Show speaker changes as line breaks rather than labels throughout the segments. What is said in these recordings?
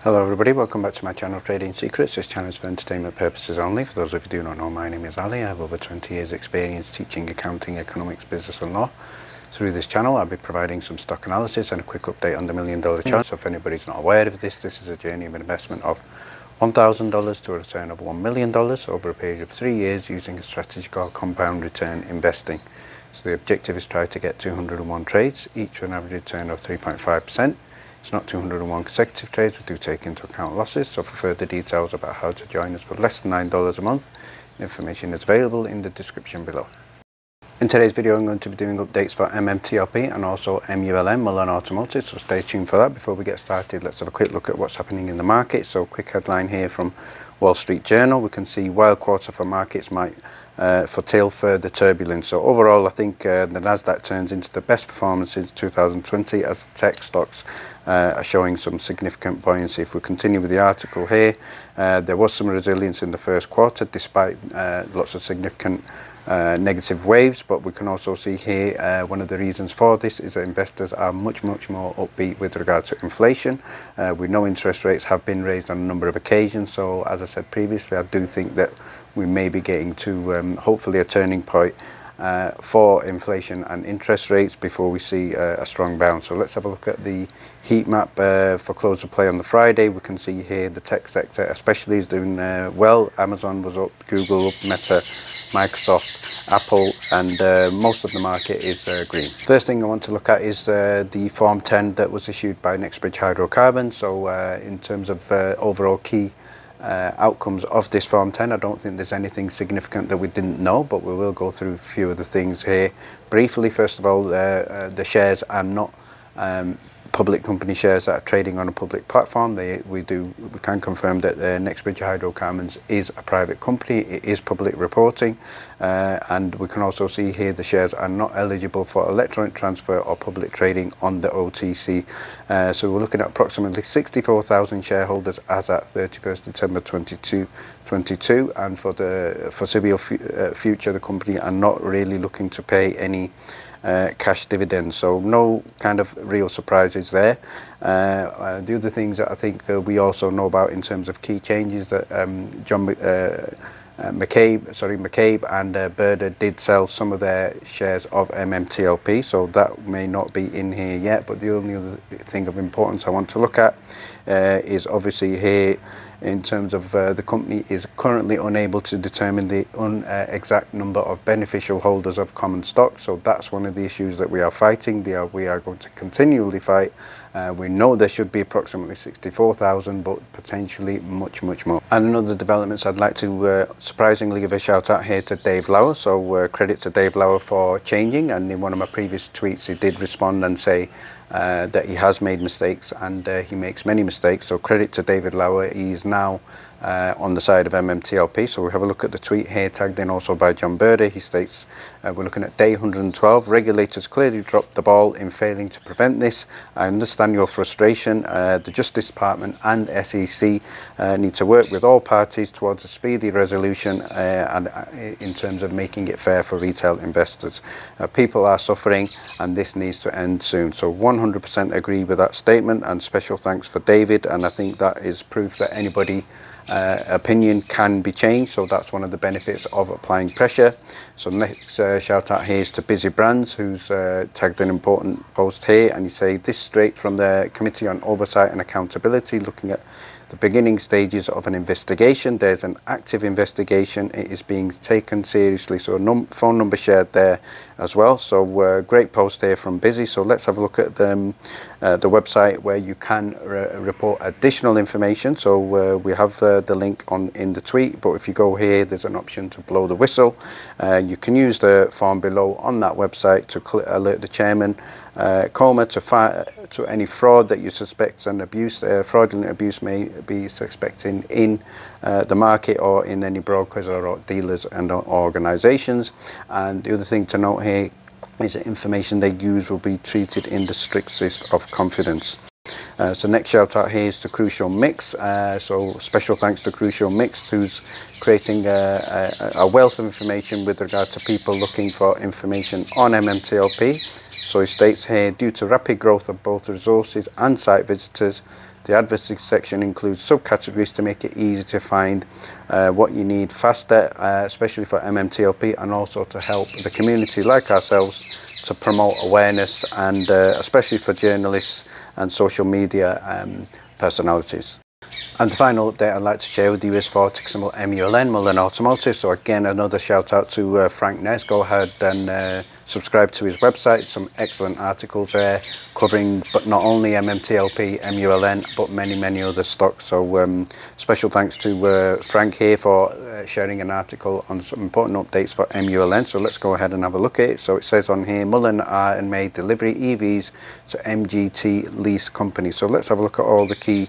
Hello everybody, welcome back to my channel Trading Secrets. This channel is for entertainment purposes only. For those of you who do not know, my name is Ali. I have over 20 years experience teaching accounting, economics, business and law. Through this channel I'll be providing some stock analysis and a quick update on the $1 million challenge. So if anybody's not aware of this is a journey of an investment of $1,000 to a return of $1 million over a period of 3 years using a strategy called compound return investing. So the objective is try to get 201 trades, each with an average return of 3.5%. It's not 201 consecutive trades, we do take into account losses. So for further details about how to join us for less than $9 a month, information is available in the description below. In today's video I'm going to be doing updates for MMTLP and also MULN Mullen Automotive, so stay tuned for that. Before we get started, let's have a quick look at what's happening in the market. So quick headline here from Wall Street Journal. We can see wild quarter for markets might foretell further turbulence. So overall I think the Nasdaq turns into the best performance since 2020 as the tech stocks are showing some significant buoyancy. If we continue with the article here, there was some resilience in the first quarter despite lots of significant negative waves, but we can also see here one of the reasons for this is that investors are much more upbeat with regard to inflation. We know interest rates have been raised on a number of occasions, so as I said previously, I do think that we may be getting to hopefully a turning point for inflation and interest rates before we see a strong bounce. So let's have a look at the heat map for close of play on the Friday. We can see here the tech sector especially is doing well. Amazon was up, Google up, Meta, Microsoft, Apple, and most of the market is green. First thing I want to look at is the Form 10 that was issued by NextBridge Hydrocarbons. So in terms of overall key outcomes of this Form 10, I don't think there's anything significant that we didn't know, but we will go through a few of the things here briefly. First of all, the shares are not public company shares that are trading on a public platform. We can confirm that NextBridge Hydrocarbons is a private company. It is public reporting, and we can also see here the shares are not eligible for electronic transfer or public trading on the OTC. So we're looking at approximately 64,000 shareholders as at 31st December 2022, and for the foreseeable future the company are not really looking to pay any cash dividends, so no kind of real surprises there. The other things that I think we also know about in terms of key changes that McCabe and Berda did sell some of their shares of MMTLP, so that may not be in here yet. But the only other thing of importance I want to look at is obviously here in terms of the company is currently unable to determine the exact number of beneficial holders of common stock. So that's one of the issues that we are fighting. We are going to continually fight. We know there should be approximately 64,000, but potentially much more. And another developments, I'd like to surprisingly give a shout out here to Dave Lauer. So credit to Dave Lauer for changing, and in one of my previous tweets he did respond and say that he has made mistakes, and he makes many mistakes, so credit to David Lauer. He is now on the side of MMTLP. So we have a look at the tweet here tagged in also by John Berda. He states, we're looking at day 112. Regulators clearly dropped the ball in failing to prevent this. I understand your frustration. The Justice Department and SEC need to work with all parties towards a speedy resolution and in terms of making it fair for retail investors. People are suffering and this needs to end soon. So 100% agree with that statement, and special thanks for David, and I think that is proof that anybody opinion can be changed, so that's one of the benefits of applying pressure. So next shout out here is to Busy Brands, who's tagged an important post here, and he say this straight from the Committee on Oversight and Accountability, looking at the beginning stages of an investigation. There's an active investigation. It is being taken seriously. So phone number shared there as well. So great post here from Busy. So let's have a look at the website where you can report additional information. So we have the link in the tweet, but if you go here, there's an option to blow the whistle. You can use the form below on that website to alert the chairman Coma to any fraud that you suspect and abuse, fraudulent abuse may be suspecting in the market or in any brokers or dealers and organizations. And the other thing to note here is that information they use will be treated in the strictest of confidence. So next shout out here is to Crucial Mix. So special thanks to Crucial Mix, who's creating a wealth of information with regard to people looking for information on MMTLP. So he states here, due to rapid growth of both resources and site visitors, The advocacy section includes subcategories to make it easy to find what you need faster, especially for MMTLP, and also to help the community like ourselves to promote awareness, and especially for journalists and social media personalities. And the final update I'd like to share with you is for MULN Mullen Automotive. So again, another shout out to Frank Ness. Go ahead and subscribe to his website. Some excellent articles there covering but not only MMTLP, MULN, but many other stocks. So special thanks to Frank here for sharing an article on some important updates for MULN. So let's go ahead and have a look at it. So it says on here, Mullen are and made delivery EVs to MGT lease company. So let's have a look at all the key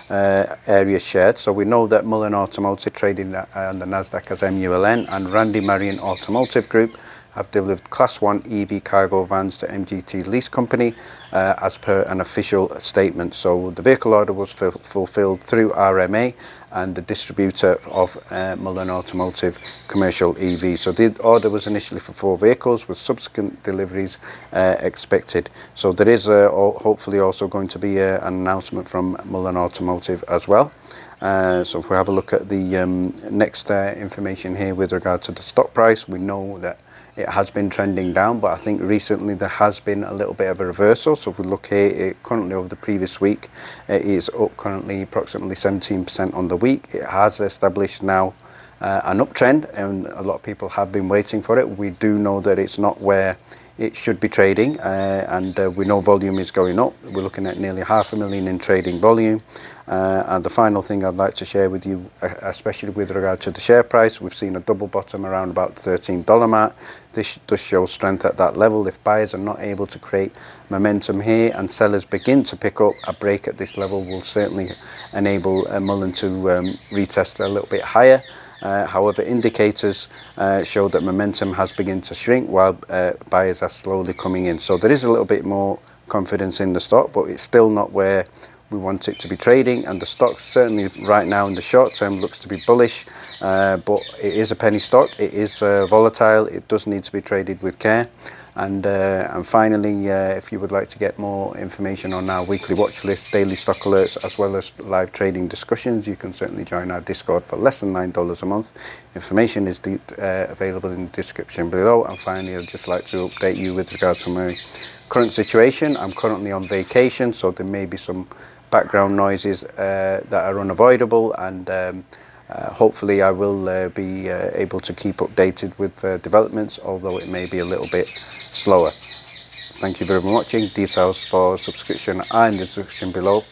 areas shared. So we know that Mullen Automotive trading on the Nasdaq as MULN, and Randy Marion Automotive Group have delivered Class 1 EV cargo vans to MGT lease company as per an official statement. So the vehicle order was fulfilled through RMA and the distributor of Mullen Automotive Commercial EV. So the order was initially for 4 vehicles with subsequent deliveries expected. So there is hopefully also going to be an announcement from Mullen Automotive as well. So if we have a look at the next information here with regard to the stock price, we know that it has been trending down, but I think recently there has been a little bit of a reversal. So if we look here, it currently over the previous week, it is up currently approximately 17% on the week. It has established now an uptrend, and a lot of people have been waiting for it. We do know that it's not where it should be trading, and we know volume is going up. We're looking at nearly 500,000 in trading volume. And the final thing I'd like to share with you, especially with regard to the share price, we've seen a double bottom around about the $13 mark. This does show strength at that level. If buyers are not able to create momentum here and sellers begin to pick up, a break at this level will certainly enable Mullen to retest a little bit higher. However, indicators show that momentum has begun to shrink while buyers are slowly coming in. So there is a little bit more confidence in the stock, but it's still not where we want it to be trading, and the stock certainly right now in the short term looks to be bullish, but it is a penny stock. It is volatile. It does need to be traded with care. And finally, if you would like to get more information on our weekly watch list, daily stock alerts, as well as live trading discussions, you can certainly join our Discord for less than $9 a month. Information is available in the description below. And finally, I'd just like to update you with regard to my current situation. I'm currently on vacation, so there may be some background noises that are unavoidable, and hopefully I will be able to keep updated with developments, although it may be a little bit slower. Thank you very much for watching. Details for subscription are in the description below.